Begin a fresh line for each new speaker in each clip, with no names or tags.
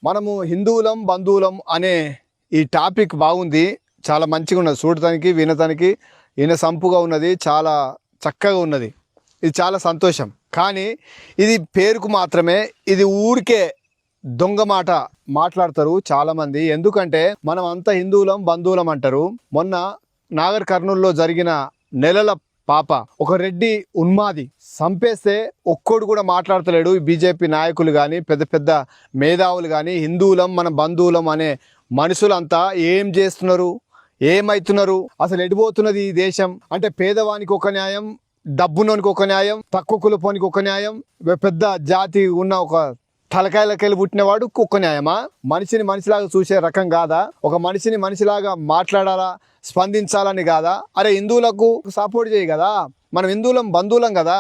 మనము హిందువులం బంధువులం అనే ఈ టాపిక్ బాగుంది, చాలా మంచిగా ఉన్నది, చూడటానికి వినటానికి సంపుగా ఉన్నది, చాలా చక్కగా ఉన్నది. ఇది చాలా సంతోషం. కానీ ఇది పేరుకు మాత్రమే, ఇది ఊరికే దొంగ మాట మాట్లాడతారు చాలామంది. ఎందుకంటే మనం అంతా హిందువులం బంధువులం అంటారు. మొన్న నాగర్ కర్నూలులో జరిగిన నెలల పాప ఒక రెడ్డి ఉన్మాది చంపేస్తే ఒక్కడు కూడా మాట్లాడతలేడు. బీజేపీ నాయకులు కానీ పెద్ద పెద్ద మేధావులు కానీ హిందువులం మన బంధువులం అనే మనుషులంతా ఏం చేస్తున్నారు, ఏమైతున్నారు, అసలు ఎడిపోతున్నది ఈ దేశం అంటే? పేదవానికి ఒక న్యాయం, డబ్బునోనికి ఒక న్యాయం, తక్కువ కులపోనికి ఒక న్యాయం, పెద్ద జాతి ఉన్న ఒక తలకాయలకెళ్ళి పుట్టినవాడు ఒక్క న్యాయమా? మనిషిని మనిషిలాగా చూసే రకం కాదా? ఒక మనిషిని మనిషిలాగా మాట్లాడాలా, స్పందించాలని కాదా? అరే హిందువులకు సపోర్ట్ చేయి కదా, మనం హిందువులం బంధువులం కదా,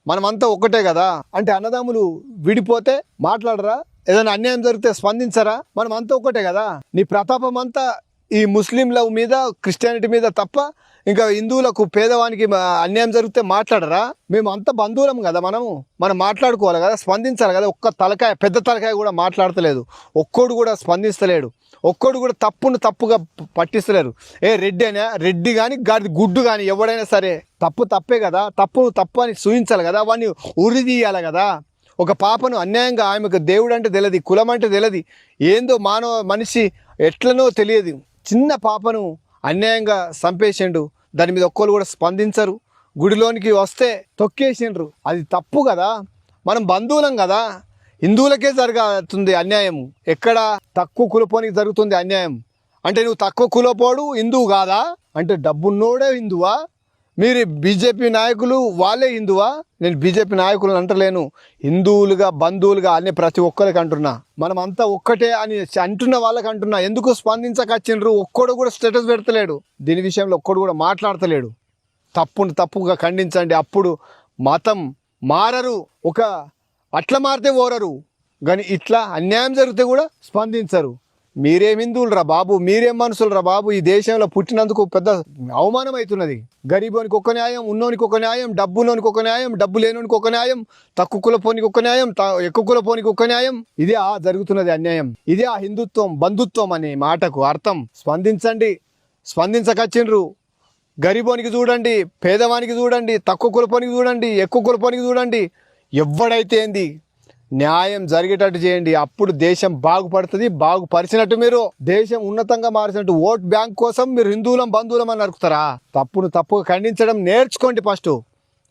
మనమంతా ఒక్కటే కదా అంటే అన్నదమ్ములు విడిపోతే మాట్లాడరా? ఏదైనా అన్యాయం జరిగితే స్పందించరా? మనం అంతా ఒక్కటే కదా. నీ ప్రతాపం అంతా ఈ ముస్లింల మీద, క్రిస్టియానిటీ మీద తప్ప ఇంకా హిందువులకు పేదవానికి అన్యాయం జరిగితే మాట్లాడరా? మేము అంత బంధువులం కదా, మనం మాట్లాడుకోవాలి కదా, స్పందించాలి కదా. ఒక్క తలకాయ, పెద్ద తలకాయ కూడా మాట్లాడతలేదు, ఒక్కడు కూడా స్పందిస్తలేడు, ఒక్కడు కూడా తప్పును తప్పుగా పట్టిస్తలేరు. రెడ్డి అయినా రెడ్డి కానీ గాడి గుడ్డు కానీ ఎవడైనా సరే తప్పు తప్పే కదా, తప్పును తప్పు అని చూపించాలి కదా, వాడిని ఉరి తీయాలి కదా. ఒక పాపను అన్యాయంగా, ఆమెకు దేవుడు అంటే తెలియదు, కులం అంటే తెలియదు, ఏందో మనిషి ఎట్లనో తెలియదు, చిన్న పాపను అన్యాయంగా చంపేసిండు. దాని మీద ఒక్కరు కూడా స్పందించరు. గుడిలోనికి వస్తే తొక్కేసిండ్రు. అది తప్పు కదా. మనం బంధువులం కదా. హిందువులకే జరుగుతుంది అన్యాయం. ఎక్కడ తక్కువ కులపోనికి జరుగుతుంది అన్యాయం అంటే నువ్వు తక్కువ కులపోడు హిందువు కాదా? అంటే డబ్బున్నోడే హిందువా? మీరు బీజేపీ నాయకులు వాళ్ళే హిందువా? నేను బీజేపీ నాయకులను అంటలేను, హిందువులుగా బంధువులుగా అనే ప్రతి ఒక్కరికి అంటున్నా. మనం అంతా ఒక్కటే అని అంటున్న వాళ్ళకి అంటున్నా. ఎందుకు స్పందించకొచ్చిండ్రు? ఒక్కడు కూడా స్టేటస్ పెడతలేడు, దీని విషయంలో ఒక్కడు కూడా మాట్లాడతలేడు. తప్పును తప్పుగా ఖండించండి, అప్పుడు మతం మారరు. అట్లా మారితే ఓరరు, కానీ ఇట్లా అన్యాయం జరిగితే కూడా స్పందించరు. మీరేం హిందువులు రా బాబు, మీరేం మనుషులు రా బాబు? ఈ దేశంలో పుట్టినందుకు పెద్ద అవమానం అవుతున్నది. గరీబోనికి ఒక న్యాయం, ఉన్నోనికి ఒక న్యాయం, డబ్బులోనికి ఒక న్యాయం, డబ్బు లేనోనికి ఒక న్యాయం, తక్కువ కులపోనికి ఒక న్యాయం, ఎక్కువ కులపోనికి ఒక న్యాయం. ఇదే జరుగుతున్నది అన్యాయం. ఇదే ఆ హిందుత్వం బంధుత్వం అనే మాటకు అర్థం. స్పందించండి, స్పందించకొచ్చిండ్రు. గరీబోనికి చూడండి, పేదవానికి చూడండి, తక్కువ కులపోనికి చూడండి, ఎక్కువ కులపోనికి చూడండి, ఎవడైతే ఏంది న్యాయం జరిగేటట్టు చేయండి. అప్పుడు దేశం బాగుపడుతుంది. బాగుపరిచినట్టు మీరు దేశం ఉన్నతంగా మారినట్టు. ఓట్ బ్యాంక్ కోసం మీరు హిందువులం బంధువులం అని నరుకుతారా? తప్పును తప్పుగా ఖండించడం నేర్చుకోండి ఫస్ట్.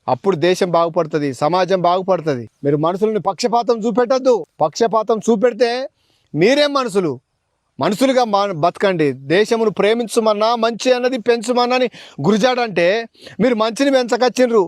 అప్పుడు దేశం బాగుపడుతుంది, సమాజం బాగుపడుతుంది. మీరు మనుషులని పక్షపాతం చూపెట్టద్దు. పక్షపాతం చూపెడితే మీరేం మనుషులుగా బతకండి. దేశమును ప్రేమించమన్నా, మంచి అన్నది పెంచమన్నా గురిజాడంటే మీరు మంచిని పెంచకొచ్చిండ్రు,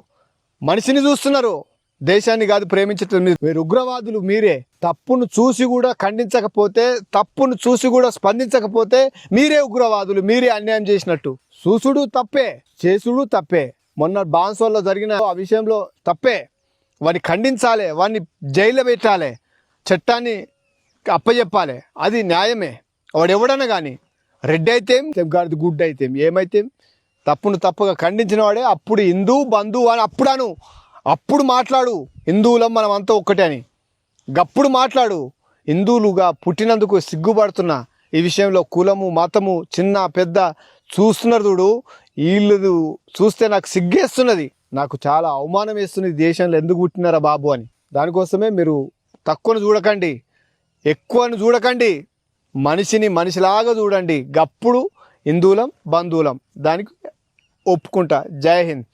మనిషిని చూస్తున్నారు, దేశాన్ని కాదు ప్రేమించటం. మీరు ఉగ్రవాదులు. మీరే తప్పును చూసి కూడా ఖండించకపోతే, తప్పును చూసి కూడా స్పందించకపోతే మీరే ఉగ్రవాదులు, మీరే అన్యాయం చేసినట్టు. చూసుడు తప్పే, చేసుడు తప్పే. మొన్న బాన్సోల్లో జరిగిన ఆ విషయంలో తప్పే. వాడిని ఖండించాలి, వాడిని జైల్లో పెట్టాలి, చట్టాన్ని అప్పచెప్పాలి, అది న్యాయమే. వాడు ఎవడన్నా కానీ రెడ్డి అయితే గాడిది గుడ్డ అయితే ఏమైతే తప్పును తప్పుగా ఖండించిన వాడే అప్పుడు హిందూ బంధువు అని అప్పుడు మాట్లాడు. హిందువులం మనం అంతా ఒక్కటే అని గప్పుడు మాట్లాడు. హిందువులుగా పుట్టినందుకు సిగ్గుపడుతున్నా. ఈ విషయంలో కులము మతము చిన్న పెద్ద చూస్తున్నారు చూడు, వీళ్ళు చూస్తే నాకు సిగ్గేస్తున్నది, నాకు చాలా అవమానం వేస్తున్నది. దేశంలో ఎందుకు పుట్టినారా బాబు అని. దానికోసమే మీరు తక్కువను చూడకండి, ఎక్కువను చూడకండి, మనిషిని మనిషిలాగా చూడండి. గప్పుడు హిందువులం బంధువులం, దానికి ఒప్పుకుంటా. జై హింద్.